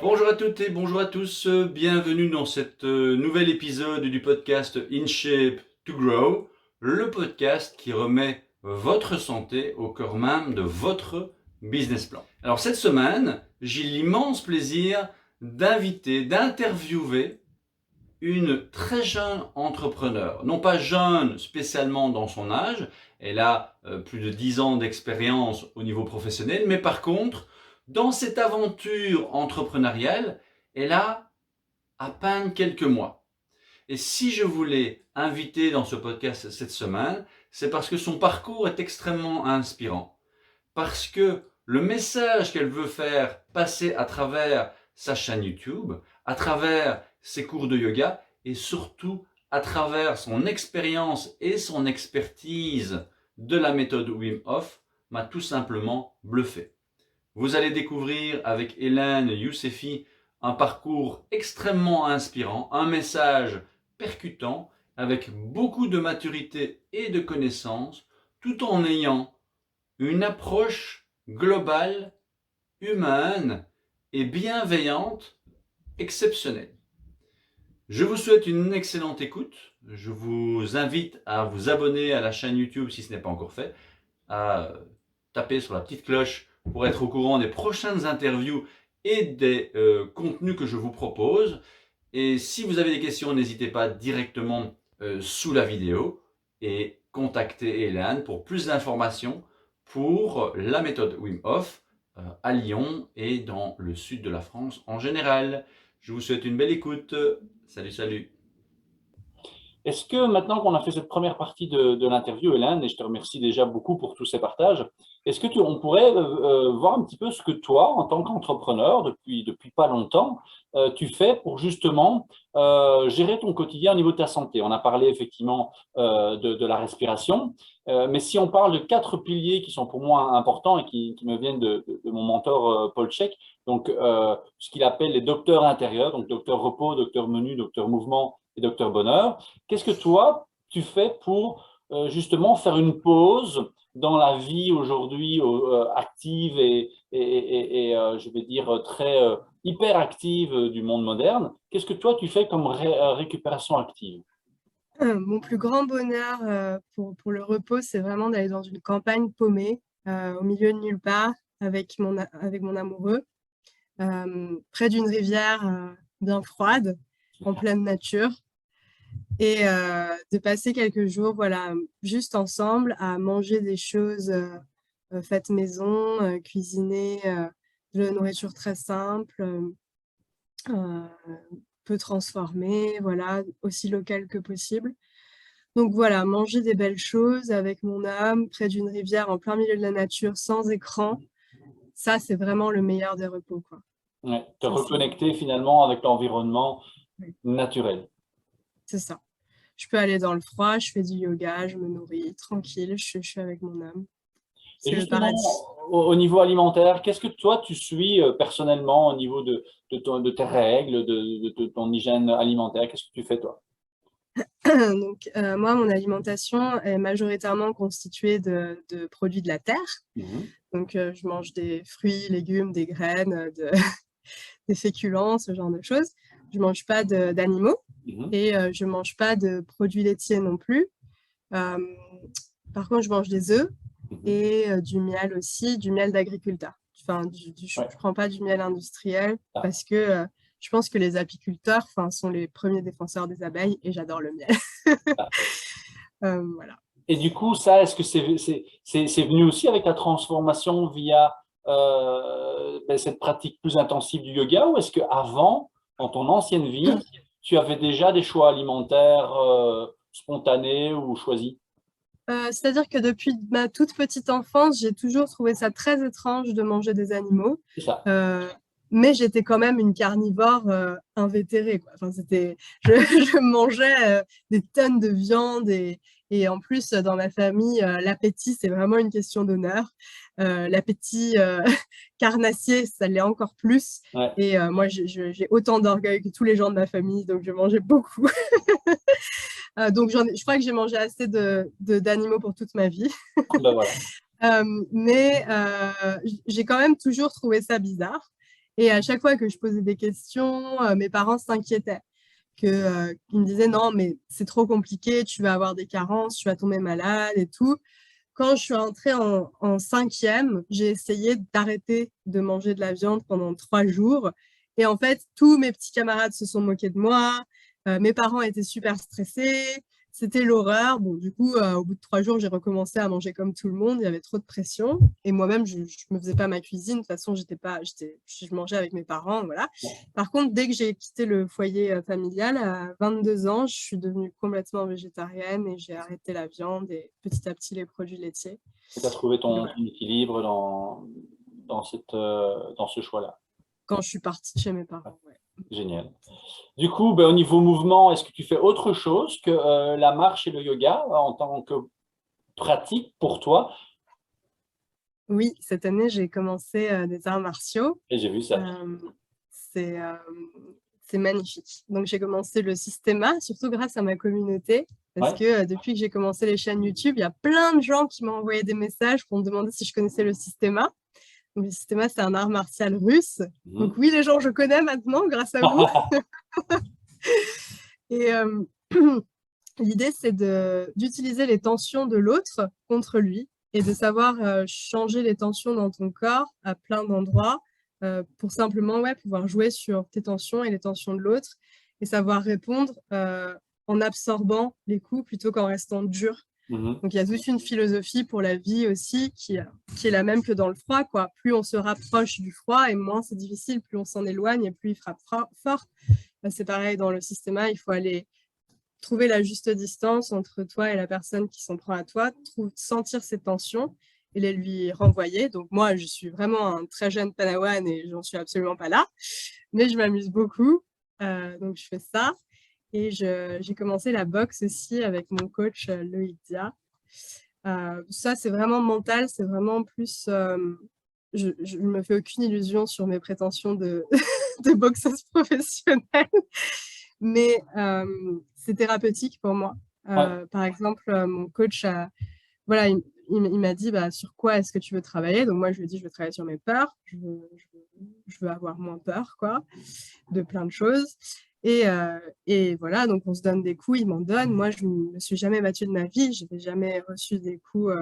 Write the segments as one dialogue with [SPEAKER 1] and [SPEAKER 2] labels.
[SPEAKER 1] Bonjour à toutes et bonjour à tous, bienvenue dans cet nouvel épisode du podcast In Shape to Grow, le podcast qui remet votre santé au cœur même de votre business plan. Alors cette semaine, j'ai l'immense plaisir d'interviewer une très jeune entrepreneur, non pas jeune spécialement dans son âge, elle a plus de 10 ans d'expérience au niveau professionnel, mais par contre, dans cette aventure entrepreneuriale, elle a à peine quelques mois. Et si je voulais inviter dans ce podcast cette semaine, c'est parce que son parcours est extrêmement inspirant. Parce que le message qu'elle veut faire passer à travers sa chaîne YouTube, à travers ses cours de yoga et surtout à travers son expérience et son expertise de la méthode Wim Hof m'a tout simplement bluffé. Vous allez découvrir avec Hélène Youssefi un parcours extrêmement inspirant, un message percutant avec beaucoup de maturité et de connaissances tout en ayant une approche globale, humaine et bienveillante exceptionnelle. Je vous souhaite une excellente écoute. Je vous invite à vous abonner à la chaîne YouTube si ce n'est pas encore fait, à taper sur la petite cloche pour être au courant des prochaines interviews et des contenus que je vous propose. Et si vous avez des questions, n'hésitez pas directement sous la vidéo et contactez Hélène pour plus d'informations pour la méthode Wim Hof à Lyon et dans le sud de la France en général. Je vous souhaite une belle écoute. Salut, salut.
[SPEAKER 2] Est-ce que maintenant qu'on a fait cette première partie de l'interview, Hélène, et je te remercie déjà beaucoup pour tous ces partages, est-ce que on pourrait voir un petit peu ce que toi, en tant qu'entrepreneur, depuis pas longtemps, tu fais pour justement gérer ton quotidien au niveau de ta santé? On a parlé effectivement de la respiration, mais si on parle de 4 piliers qui sont pour moi importants et qui me viennent de mon mentor Paul Chek, donc ce qu'il appelle les docteurs intérieurs, donc docteur repos, docteur menu, docteur mouvement et docteur bonheur. Qu'est-ce que toi, tu fais pour justement faire une pause dans la vie aujourd'hui active et je vais dire très hyper active du monde moderne? Qu'est-ce que toi, tu fais comme récupération active?
[SPEAKER 3] Mon plus grand bonheur pour le repos, c'est vraiment d'aller dans une campagne paumée, au milieu de nulle part, avec mon amoureux, près d'une rivière bien froide, en pleine nature, et de passer quelques jours, voilà, juste ensemble à manger des choses faites maison, cuisiner de la nourriture très simple, peu transformée, voilà, aussi locale que possible. Donc voilà, manger des belles choses avec mon âme, près d'une rivière, en plein milieu de la nature, sans écran, ça, c'est vraiment le meilleur des repos, quoi.
[SPEAKER 2] Ouais, te
[SPEAKER 3] Ça,
[SPEAKER 2] reconnecter finalement avec l'environnement
[SPEAKER 3] oui,
[SPEAKER 2] naturel.
[SPEAKER 3] c'est ça. Je peux aller dans le froid, je fais du yoga, je me nourris tranquille, je suis avec mon âme.
[SPEAKER 2] Et
[SPEAKER 3] C'est le
[SPEAKER 2] justement,
[SPEAKER 3] paradis.
[SPEAKER 2] au niveau alimentaire, qu'est-ce que toi, tu suis personnellement au niveau de tes règles, de ton hygiène alimentaire? Qu'est-ce que tu fais, toi?
[SPEAKER 3] Donc, moi, mon alimentation est majoritairement constituée de produits de la terre.
[SPEAKER 2] Mhm.
[SPEAKER 3] Donc, je mange des fruits, légumes, des graines, des féculents, ce genre de choses. Je ne mange pas d'animaux
[SPEAKER 2] Mhm.
[SPEAKER 3] et je ne mange pas de produits laitiers non plus. Euh, Par contre, je mange des œufs
[SPEAKER 2] Mhm.
[SPEAKER 3] et du miel aussi, du miel d'agriculteur. Enfin, je
[SPEAKER 2] Ouais.
[SPEAKER 3] ne prends pas du miel industriel
[SPEAKER 2] Ah.
[SPEAKER 3] parce que je pense que les apiculteurs, enfin, sont les premiers défenseurs des abeilles et j'adore le miel.
[SPEAKER 2] Ah.
[SPEAKER 3] Voilà.
[SPEAKER 2] Et du coup, ça, est-ce que c'est venu aussi avec la transformation via cette pratique plus intensive du yoga, ou est-ce qu'avant, dans ton ancienne vie, tu avais déjà des choix alimentaires spontanés ou choisis?
[SPEAKER 3] C'est-à-dire que depuis ma toute petite enfance, j'ai toujours trouvé ça très étrange de manger des animaux.
[SPEAKER 2] C'est ça.
[SPEAKER 3] Euh, mais j'étais quand même une carnivore invétérée, quoi. Enfin, je mangeais des tonnes de viande et en plus, dans ma famille, l'appétit, c'est vraiment une question d'honneur. L'appétit carnassier, ça l'est encore plus.
[SPEAKER 2] Ouais.
[SPEAKER 3] Et moi, j'ai autant d'orgueil que tous les gens de ma famille, donc je mangeais beaucoup. Donc, je crois que j'ai mangé assez d'animaux pour toute ma vie.
[SPEAKER 2] Ben voilà.
[SPEAKER 3] Mais j'ai quand même toujours trouvé ça bizarre. Et à chaque fois que je posais des questions, mes parents s'inquiétaient. Ils me disaient non, mais c'est trop compliqué, tu vas avoir des carences, tu vas tomber malade et tout. Quand je suis entrée en cinquième, j'ai essayé d'arrêter de manger de la viande pendant 3 jours. Et en fait, tous mes petits camarades se sont moqués de moi. Mes parents étaient super stressés. C'était l'horreur. Bon, du coup, au bout de 3 jours, j'ai recommencé à manger comme tout le monde. Il y avait trop de pression. Et moi-même, je ne me faisais pas ma cuisine. De toute façon, je mangeais avec mes parents. Voilà. Par contre, dès que j'ai quitté le foyer familial, à 22 ans, je suis devenue complètement végétarienne et j'ai arrêté la viande et petit à petit les produits laitiers.
[SPEAKER 2] Tu as trouvé
[SPEAKER 3] Et
[SPEAKER 2] ton
[SPEAKER 3] voilà.
[SPEAKER 2] équilibre dans ce choix-là.
[SPEAKER 3] Quand je suis partie chez mes parents, ouais.
[SPEAKER 2] Génial. Du coup, ben, au niveau mouvement, est-ce que tu fais autre chose que la marche et le yoga en tant que pratique pour toi?
[SPEAKER 3] Oui, cette année, j'ai commencé des arts martiaux.
[SPEAKER 2] Et j'ai vu ça.
[SPEAKER 3] Euh, c'est euh, c'est magnifique. Donc, j'ai commencé le Systema, surtout grâce à ma communauté, parce
[SPEAKER 2] Ouais.
[SPEAKER 3] que depuis que j'ai commencé les chaînes YouTube, il y a plein de gens qui m'ont envoyé des messages pour me demander si je connaissais le Systema. Donc, le Systema, c'est un art martial russe. Donc,
[SPEAKER 2] Mhm.
[SPEAKER 3] oui, les gens, je connais maintenant grâce à vous. Et l'idée, c'est d'utiliser les tensions de l'autre contre lui et de savoir changer les tensions dans ton corps à plein d'endroits pour simplement pouvoir jouer sur tes tensions et les tensions de l'autre et savoir répondre en absorbant les coups plutôt qu'en restant dur.
[SPEAKER 2] Mhm.
[SPEAKER 3] Donc, il y a toute une philosophie pour la vie aussi qui est la même que dans le froid, quoi. Plus on se rapproche du froid et moins c'est difficile, plus on s'en éloigne et plus il frappe fort. C'est pareil dans le système, il faut aller trouver la juste distance entre toi et la personne qui s'en prend à toi, sentir ses tensions et les lui renvoyer. Donc moi, je suis vraiment un très jeune padawan et j'en suis absolument pas là, mais je m'amuse beaucoup. Donc je fais ça. Et j'ai commencé la boxe aussi avec mon coach Loïc Dia. Ça, c'est vraiment mental, c'est vraiment plus... je ne me fais aucune illusion sur mes prétentions de, de boxeuse professionnelle, mais c'est thérapeutique pour moi.
[SPEAKER 2] Ouais.
[SPEAKER 3] Par exemple, mon coach, voilà, il m'a dit sur quoi est-ce que tu veux travailler. Donc moi, je lui ai dit, je veux travailler sur mes peurs, je veux avoir moins peur, quoi, de plein de choses. Et voilà, donc on se donne des coups, il m'en donne. Moi, je ne me suis jamais battue de ma vie, je n'avais jamais reçu des coups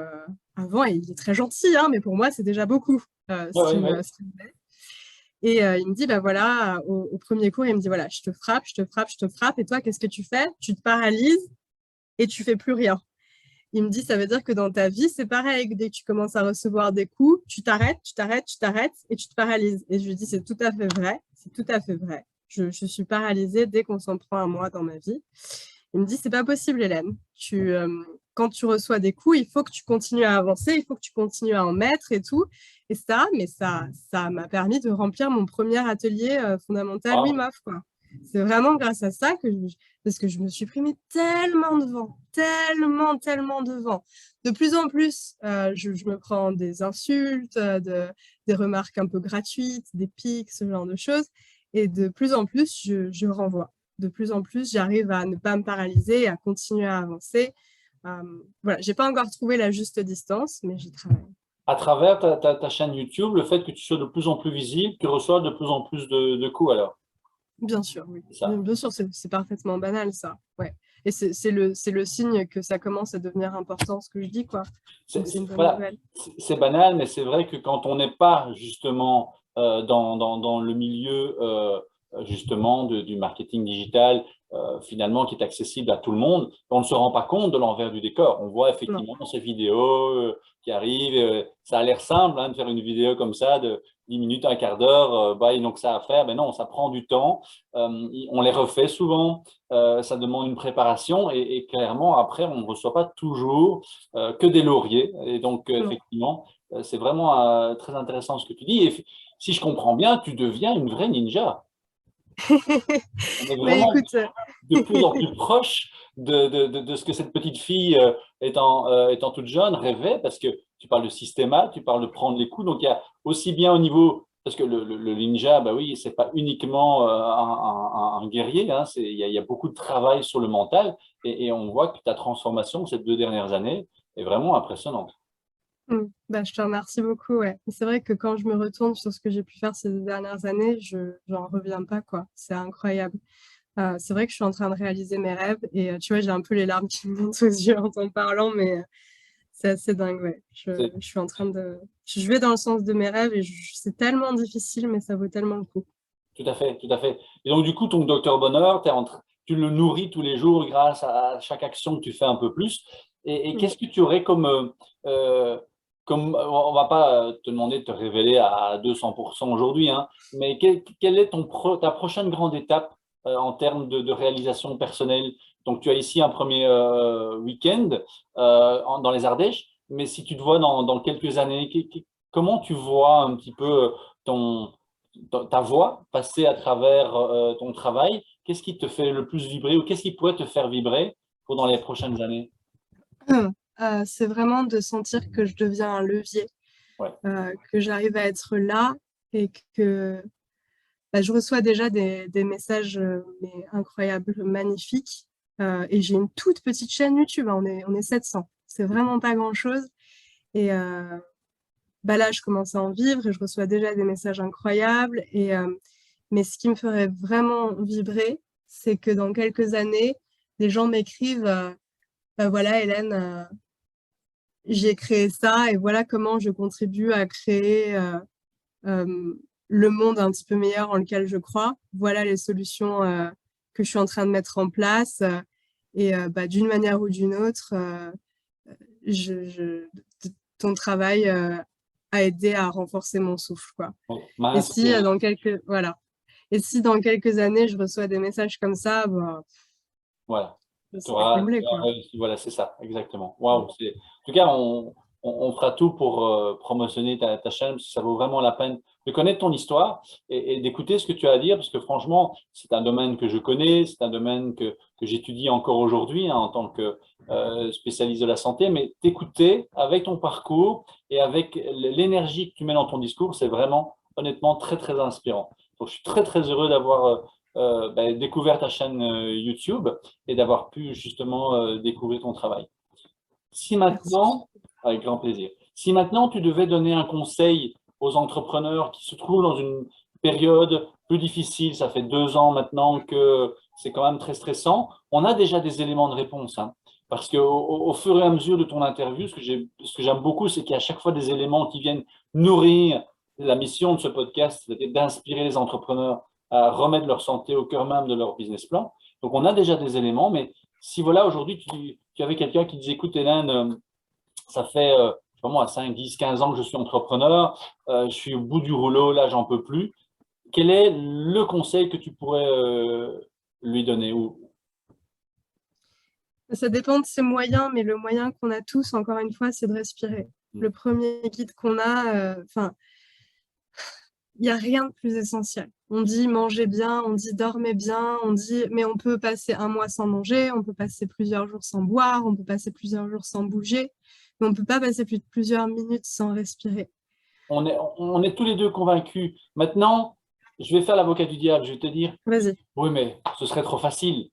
[SPEAKER 3] avant. Et il est très gentil, hein, mais pour moi, c'est déjà beaucoup.
[SPEAKER 2] Ouais, ouais, ouais.
[SPEAKER 3] Ce qu'il me met. Et il me dit, voilà, au premier cours, il me dit, voilà, je te frappe, je te frappe, je te frappe. Et toi, qu'est-ce que tu fais? Tu te paralyses et tu fais plus rien. Il me dit, ça veut dire que dans ta vie, c'est pareil. Dès que tu commences à recevoir des coups, tu t'arrêtes, tu t'arrêtes, tu t'arrêtes et tu te paralyses. Et je lui dis, c'est tout à fait vrai. C'est tout à fait vrai. Je suis paralysée dès qu'on s'en prend à moi dans ma vie. Il me dit, c'est pas possible, Hélène. Quand tu reçois des coups, il faut que tu continues à avancer, il faut que tu continues à en mettre et tout. Et ça m'a permis de remplir mon premier atelier fondamental
[SPEAKER 2] Wow.
[SPEAKER 3] Wim Hof, quoi. C'est vraiment grâce à ça parce que je me suis pris tellement de vent, tellement de vent. De plus en plus, je me prends des insultes, des remarques un peu gratuites, des pics, ce genre de choses. Et de plus en plus, je renvoie. De plus en plus, j'arrive à ne pas me paralyser et à continuer à avancer. Voilà, j'ai pas encore trouvé la juste distance, mais j'y travaille.
[SPEAKER 2] À travers ta chaîne YouTube, le fait que tu sois de plus en plus visible, tu reçois de plus en plus de coups alors.
[SPEAKER 3] Bien sûr, oui.
[SPEAKER 2] C'est ça.
[SPEAKER 3] Bien sûr, c'est parfaitement banal, ça. Ouais. Et c'est le signe que ça commence à devenir important, ce que je dis, quoi. Donc, c'est une bonne
[SPEAKER 2] Voilà,
[SPEAKER 3] nouvelle.
[SPEAKER 2] c'est banal, mais c'est vrai que quand on n'est pas justement dans le milieu justement du marketing digital, finalement, qui est accessible à tout le monde, on ne se rend pas compte de l'envers du décor. On voit
[SPEAKER 3] Non.
[SPEAKER 2] effectivement ces vidéos qui arrivent. Ça a l'air simple hein, de faire une vidéo comme ça de 10 minutes, un quart d'heure, ils n'ont que ça à faire. Mais non, ça prend du temps. On les refait souvent. Ça demande une préparation et clairement, après, on ne reçoit pas toujours que des lauriers. Et donc,
[SPEAKER 3] Non.
[SPEAKER 2] effectivement, c'est vraiment très intéressant ce que tu dis. Et si je comprends bien, tu deviens une vraie ninja. On est
[SPEAKER 3] Mais
[SPEAKER 2] vraiment
[SPEAKER 3] écoute,
[SPEAKER 2] de plus en plus proche de ce que cette petite fille, étant toute jeune, rêvait, parce que tu parles de systéma, tu parles de prendre les coups. Donc, il y a aussi bien au niveau, parce que le ninja, bah oui, c'est pas uniquement un guerrier, hein, il y a beaucoup de travail sur le mental, et on voit que ta transformation ces 2 dernières années est vraiment impressionnante.
[SPEAKER 3] Bah, je te remercie beaucoup, ouais. C'est vrai que quand je me retourne sur ce que j'ai pu faire ces dernières années, j'en reviens pas, quoi. C'est incroyable. C'est vrai que je suis en train de réaliser mes rêves et tu vois, j'ai un peu les larmes qui me montent aux yeux en t'en parlant, mais c'est assez dingue, ouais. Je suis en train de... Je vais dans le sens de mes rêves et c'est tellement difficile, mais ça vaut tellement le coup.
[SPEAKER 2] Tout à fait, tout à fait. Et donc, du coup, ton docteur bonheur, tu le nourris tous les jours grâce à chaque action que tu fais un peu plus. Et
[SPEAKER 3] Mm.
[SPEAKER 2] qu'est-ce que tu aurais on va pas te demander de te révéler à 200% aujourd'hui, hein, mais quelle est ta prochaine grande étape en termes de réalisation personnelle? Donc, tu as ici un premier week-end dans les Ardèches, mais si tu te vois dans quelques années, comment tu vois un petit peu ton ta voix passer à travers ton travail, qu'est-ce qui te fait le plus vibrer ou qu'est-ce qui pourrait te faire vibrer dans les prochaines années?
[SPEAKER 3] C'est vraiment de sentir que je deviens un levier,
[SPEAKER 2] Ouais,
[SPEAKER 3] que j'arrive à être là et que bah, je reçois déjà des messages mais incroyables, magnifiques. Et j'ai une toute petite chaîne YouTube, hein, on est 700. C'est vraiment pas grand-chose. Et bah là, je commence à en vivre et je reçois déjà des messages incroyables. Mais ce qui me ferait vraiment vibrer, c'est que dans quelques années, les gens m'écrivent bah voilà, Hélène, j'ai créé ça et voilà comment je contribue à créer le monde un petit peu meilleur en lequel je crois. Voilà les solutions que je suis en train de mettre en place. Bah, d'une manière ou d'une autre, je, je- ton travail a aidé à renforcer mon souffle, quoi.
[SPEAKER 2] ouais.
[SPEAKER 3] Et si dans quelques, voilà. Et si dans quelques années, je reçois des messages comme ça, bah,
[SPEAKER 2] Voilà.
[SPEAKER 3] je
[SPEAKER 2] Tu
[SPEAKER 3] serai
[SPEAKER 2] auras,
[SPEAKER 3] comblée, quoi.
[SPEAKER 2] réussi. Voilà, c'est ça, exactement. Waouh. En tout cas, on fera tout pour promotionner ta chaîne, parce que ça vaut vraiment la peine de connaître ton histoire et d'écouter ce que tu as à dire, parce que franchement, c'est un domaine que je connais, c'est un domaine que j'étudie encore aujourd'hui hein, en tant que spécialiste de la santé, mais t'écouter avec ton parcours et avec l'énergie que tu mets dans ton discours, c'est vraiment, honnêtement, très, très inspirant. Donc, je suis très, très heureux d'avoir découvert ta chaîne YouTube et d'avoir pu justement découvrir ton travail. Si
[SPEAKER 3] Merci.
[SPEAKER 2] maintenant, avec grand plaisir, si maintenant tu devais donner un conseil aux entrepreneurs qui se trouvent dans une période plus difficile, ça fait 2 ans maintenant que c'est quand même très stressant, on a déjà des éléments de réponse. Hein. Parce qu'au fur et à mesure de ton interview, ce que j'aime beaucoup, c'est qu'il y a à chaque fois des éléments qui viennent nourrir la mission de ce podcast, c'est-à-dire d'inspirer les entrepreneurs à remettre leur santé au cœur même de leur business plan. Donc, on a déjà des éléments, mais si voilà, aujourd'hui, tu avais quelqu'un qui disait, écoute, Hélène, ça fait, je sais pas moi, 5, 10, 15 ans que je suis entrepreneur, je suis au bout du rouleau, là, j'en peux plus. Quel est le conseil que tu pourrais lui donner
[SPEAKER 3] Ça dépend de ses moyens, mais le moyen qu'on a tous, encore une fois, c'est de respirer. Le premier guide qu'on a, enfin, il n'y a rien de plus essentiel. On dit mangez bien, on dit dormez bien, on dit mais on peut passer un mois sans manger, on peut passer plusieurs jours sans boire, on peut passer plusieurs jours sans bouger, mais on ne peut pas passer plus de plusieurs minutes sans respirer.
[SPEAKER 2] on est tous les deux convaincus. Maintenant, je vais faire l'avocat du diable. Je vais te dire,
[SPEAKER 3] Vas-y.
[SPEAKER 2] oui, mais ce serait trop facile.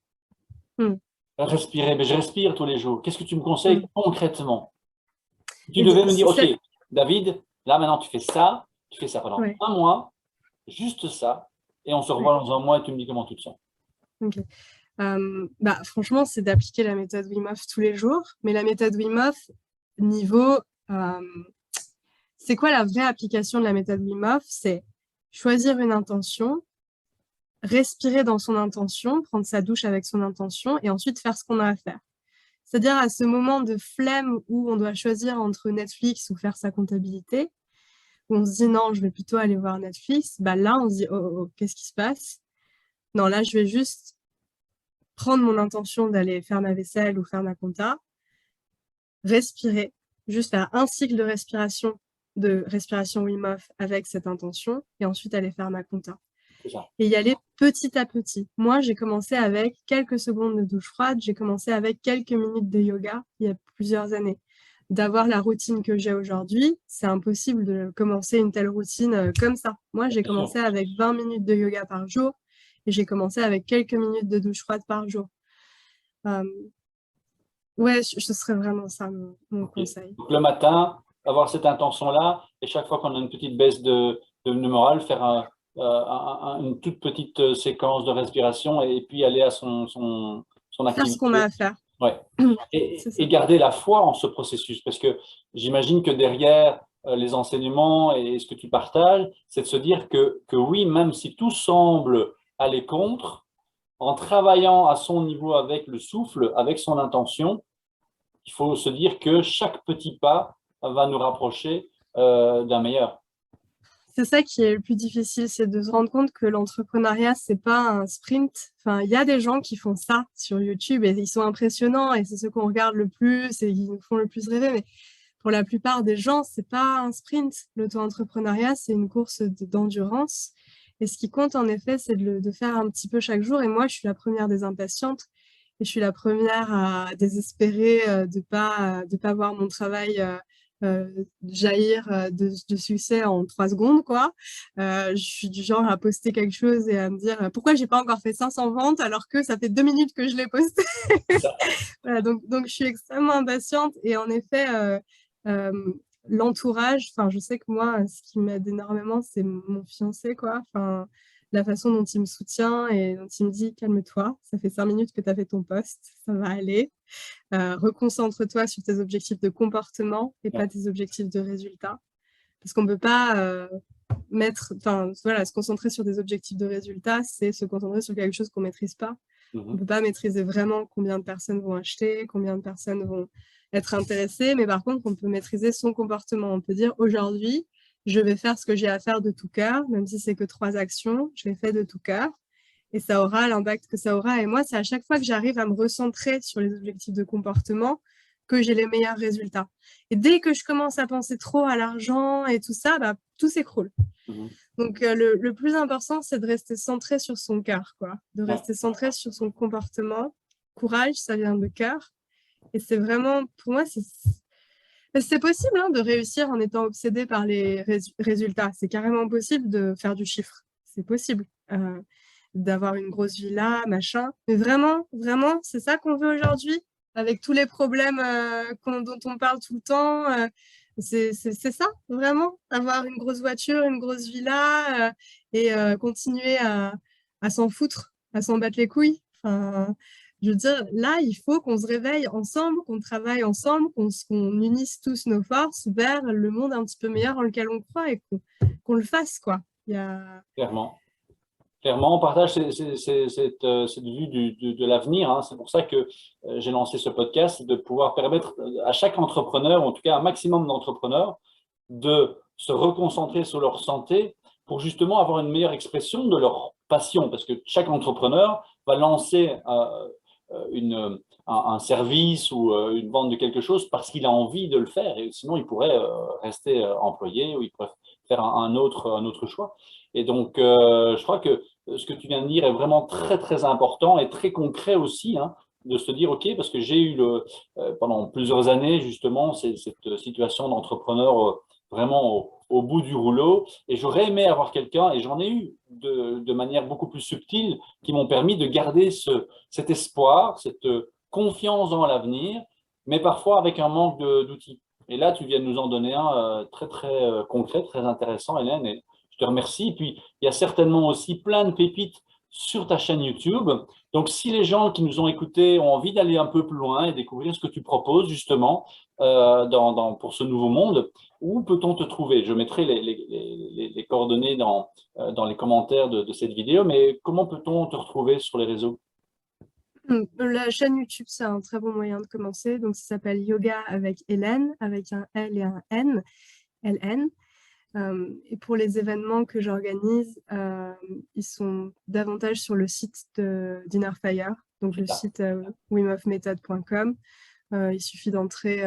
[SPEAKER 3] Hmm.
[SPEAKER 2] Respirer, mais je respire tous les jours. Qu'est-ce que tu me conseilles
[SPEAKER 3] Hmm.
[SPEAKER 2] concrètement? Tu
[SPEAKER 3] Et
[SPEAKER 2] devais me dire, OK,
[SPEAKER 3] c'est-
[SPEAKER 2] David, là maintenant tu fais ça pendant
[SPEAKER 3] ouais,
[SPEAKER 2] un mois, juste ça, et on se revoit
[SPEAKER 3] d'accord.
[SPEAKER 2] dans un mois et tu me dis comment tu te sens.
[SPEAKER 3] Ok. Bah, franchement, c'est d'appliquer la méthode Wim Hof tous les jours, mais la méthode Wim Hof, niveau, euh, c'est quoi la vraie application de la méthode Wim Hof? C'est choisir une intention, respirer dans son intention, prendre sa douche avec son intention et ensuite faire ce qu'on a à faire. C'est-à-dire à ce moment de flemme où on doit choisir entre Netflix ou faire sa comptabilité, où on se dit non, je vais plutôt aller voir Netflix, bah là on se dit qu'est-ce qui se passe? Non, là je vais juste prendre mon intention d'aller faire ma vaisselle ou faire ma compta, respirer, juste faire un cycle de respiration Wim Hof avec cette intention et ensuite aller faire ma compta.
[SPEAKER 2] C'est ça.
[SPEAKER 3] Et y aller petit à petit. Moi, j'ai commencé avec quelques secondes de douche froide, j'ai commencé avec quelques minutes de yoga il y a plusieurs années. D'avoir la routine que j'ai aujourd'hui, c'est impossible de commencer une telle routine comme ça. Moi, j'ai
[SPEAKER 2] Bien sûr.
[SPEAKER 3] commencé avec 20 minutes de yoga par jour et j'ai commencé avec quelques minutes de douche froide par jour. Ouais, ce serait vraiment ça mon
[SPEAKER 2] Ok.
[SPEAKER 3] conseil.
[SPEAKER 2] Donc, le matin, avoir cette intention-là et chaque fois qu'on a une petite baisse de morale, faire une toute petite séquence de respiration et puis aller à son
[SPEAKER 3] Faire ce qu'on a
[SPEAKER 2] activité.
[SPEAKER 3] à faire.
[SPEAKER 2] Ouais.
[SPEAKER 3] C'est
[SPEAKER 2] Et
[SPEAKER 3] ça.
[SPEAKER 2] garder la foi en ce processus, parce que j'imagine que derrière les enseignements et ce que tu partages, c'est de se dire que oui, même si tout semble aller contre, en travaillant à son niveau avec le souffle, avec son intention, il faut se dire que chaque petit pas va nous rapprocher d'un meilleur.
[SPEAKER 3] C'est ça qui est le plus difficile, c'est de se rendre compte que l'entrepreneuriat, c'est pas un sprint. Enfin, il y a des gens qui font ça sur YouTube et ils sont impressionnants et c'est ceux qu'on regarde le plus et qui nous font le plus rêver. Mais pour la plupart des gens, c'est pas un sprint. L'auto-entrepreneuriat, c'est une course d'endurance. Et ce qui compte, en effet, c'est de faire un petit peu chaque jour. Et moi, je suis la première des impatientes et je suis la première à désespérer de pas voir mon travail jaillir de succès en 3 secondes, quoi. Je suis du genre à poster quelque chose et à me dire pourquoi j'ai pas encore fait 500 ventes alors que ça fait 2 minutes que je l'ai posté. Voilà, donc, je suis extrêmement impatiente et en effet, euh, l'entourage, enfin, je sais que moi, ce qui m'aide énormément, c'est mon fiancé, quoi. Enfin, la façon dont il me soutient et dont il me dit calme-toi, ça fait 5 minutes que tu as fait ton poste, ça va aller. Reconcentre-toi sur tes objectifs de comportement et pas tes objectifs de résultat. Parce qu'on ne peut pas se concentrer sur des objectifs de résultat, c'est se concentrer sur quelque chose qu'on ne maîtrise pas. On ne peut pas maîtriser vraiment combien de personnes vont acheter, combien de personnes vont être intéressées, mais par contre, on peut maîtriser son comportement. On peut dire aujourd'hui, je vais faire ce que j'ai à faire de tout cœur, même si c'est que 3 actions, je les fais de tout cœur. Et ça aura l'impact que ça aura. Et moi, c'est à chaque fois que j'arrive à me recentrer sur les objectifs de comportement que j'ai les meilleurs résultats. Et dès que je commence à penser trop à l'argent et tout ça, bah, tout s'écroule. Donc, le plus important, c'est de rester centré sur son cœur, quoi. De rester centré sur son comportement. Courage, ça vient de cœur. Et c'est vraiment, pour moi, c'est possible hein, de réussir en étant obsédé par les résultats. C'est carrément possible de faire du chiffre. C'est possible. D'avoir une grosse villa, machin. Mais vraiment, vraiment, c'est ça qu'on veut aujourd'hui, avec tous les problèmes dont on parle tout le temps. C'est ça, vraiment, avoir une grosse voiture, une grosse villa et continuer à s'en foutre, à s'en battre les couilles. Enfin, je veux dire, là, il faut qu'on se réveille ensemble, qu'on travaille ensemble, qu'on unisse tous nos forces vers le monde un petit peu meilleur dans lequel on croit et qu'on le fasse, quoi.
[SPEAKER 2] Clairement. Clairement, on partage cette vue de l'avenir. Hein. C'est pour ça que j'ai lancé ce podcast, de pouvoir permettre à chaque entrepreneur, en tout cas un maximum d'entrepreneurs, de se reconcentrer sur leur santé pour justement avoir une meilleure expression de leur passion. Parce que chaque entrepreneur va lancer un service ou une vente de quelque chose parce qu'il a envie de le faire. Et sinon, il pourrait rester employé ou il pourrait faire un autre choix. Et donc, je crois que ce que tu viens de dire est vraiment très, très important et très concret aussi, hein, de se dire, OK, parce que j'ai eu pendant plusieurs années, justement, cette situation d'entrepreneur vraiment au bout du rouleau. Et j'aurais aimé avoir quelqu'un, et j'en ai eu de manière beaucoup plus subtile, qui m'ont permis de garder cet espoir, cette confiance dans l'avenir, mais parfois avec un manque d'outils. Et là, tu viens de nous en donner un très, très concret, très intéressant, Hélène, et je te remercie. Et puis, il y a certainement aussi plein de pépites sur ta chaîne YouTube. Donc, si les gens qui nous ont écoutés ont envie d'aller un peu plus loin et découvrir ce que tu proposes justement pour ce nouveau monde, où peut-on te trouver? Je mettrai les coordonnées dans les commentaires de cette vidéo, mais comment peut-on te retrouver sur les réseaux?
[SPEAKER 3] La chaîne YouTube, c'est un très bon moyen de commencer. Donc, ça s'appelle Yoga avec Hélène, avec un L et un N, LN. Et pour les événements que j'organise, ils sont davantage sur le site d'Innerfire, donc le site wimhofmethod.com. Il suffit d'entrer.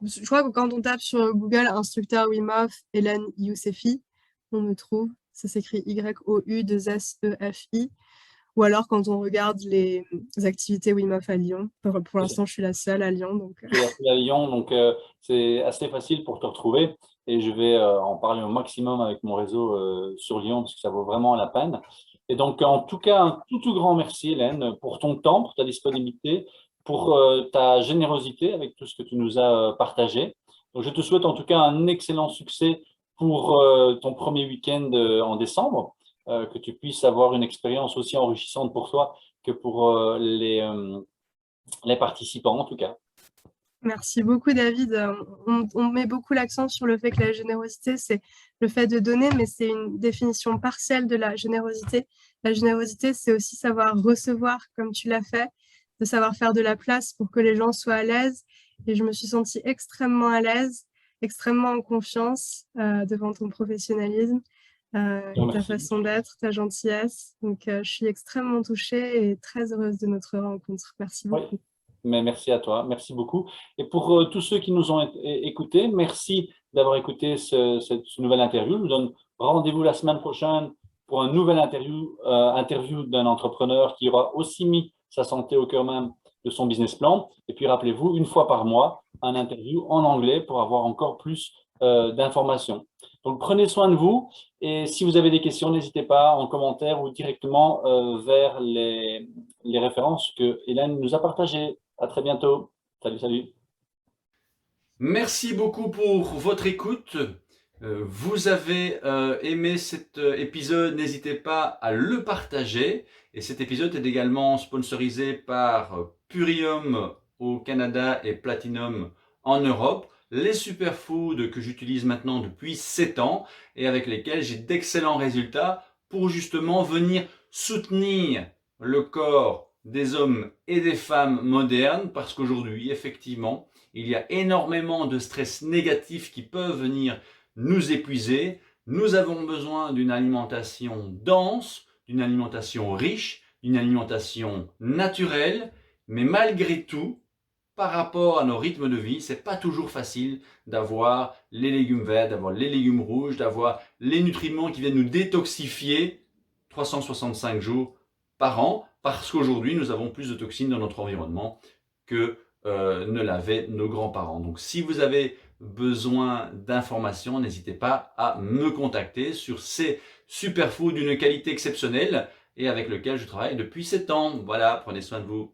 [SPEAKER 3] Je crois que quand on tape sur Google instructeur Wim Hof Hélène Yousefi, on me trouve. Ça s'écrit YOU2SEFI. Ou alors quand on regarde les activités Wim Hof à Lyon. Pour l'instant, je suis la seule à Lyon. Donc...
[SPEAKER 2] Je suis la seule à Lyon, donc c'est assez facile pour te retrouver. Et je vais en parler au maximum avec mon réseau sur Lyon, parce que ça vaut vraiment la peine. Et donc, en tout cas, un tout grand merci, Hélène, pour ton temps, pour ta disponibilité, pour ta générosité avec tout ce que tu nous as partagé. Donc, je te souhaite en tout cas un excellent succès pour ton premier week-end en décembre, que tu puisses avoir une expérience aussi enrichissante pour toi que pour les participants en tout cas.
[SPEAKER 3] Merci beaucoup, David. On met beaucoup l'accent sur le fait que la générosité, c'est le fait de donner, mais c'est une définition partielle de la générosité. La générosité, c'est aussi savoir recevoir comme tu l'as fait, de savoir faire de la place pour que les gens soient à l'aise. Et je me suis sentie extrêmement à l'aise, extrêmement en confiance devant ton professionnalisme et ta
[SPEAKER 2] Merci.
[SPEAKER 3] façon d'être, ta gentillesse. Donc, je suis extrêmement touchée et très heureuse de notre rencontre. Merci
[SPEAKER 2] Oui.
[SPEAKER 3] beaucoup.
[SPEAKER 2] Mais merci à toi, merci beaucoup. Et pour tous ceux qui nous ont écoutés, merci d'avoir écouté cette nouvelle interview. Je vous donne rendez-vous la semaine prochaine pour un nouvel interview d'un entrepreneur qui aura aussi mis sa santé au cœur même de son business plan. Et puis rappelez-vous, une fois par mois, un interview en anglais pour avoir encore plus d'informations. Donc prenez soin de vous et si vous avez des questions, n'hésitez pas en commentaire ou directement vers les références que Hélène nous a partagées. À très bientôt. Salut, salut.
[SPEAKER 1] Merci beaucoup pour votre écoute. Vous avez aimé cet épisode, n'hésitez pas à le partager. Et cet épisode est également sponsorisé par Purium au Canada et Platinum en Europe, les superfoods que j'utilise maintenant depuis 7 ans et avec lesquels j'ai d'excellents résultats pour justement venir soutenir le corps des hommes et des femmes modernes parce qu'aujourd'hui, effectivement, il y a énormément de stress négatif qui peuvent venir nous épuiser. Nous avons besoin d'une alimentation dense, d'une alimentation riche, d'une alimentation naturelle, mais malgré tout, par rapport à nos rythmes de vie, c'est pas toujours facile d'avoir les légumes verts, d'avoir les légumes rouges, d'avoir les nutriments qui viennent nous détoxifier 365 jours par an, parce qu'aujourd'hui, nous avons plus de toxines dans notre environnement que ne l'avaient nos grands-parents. Donc si vous avez besoin d'informations, n'hésitez pas à me contacter sur ces superfoods d'une qualité exceptionnelle et avec lequel je travaille depuis 7 ans. Voilà, prenez soin de vous.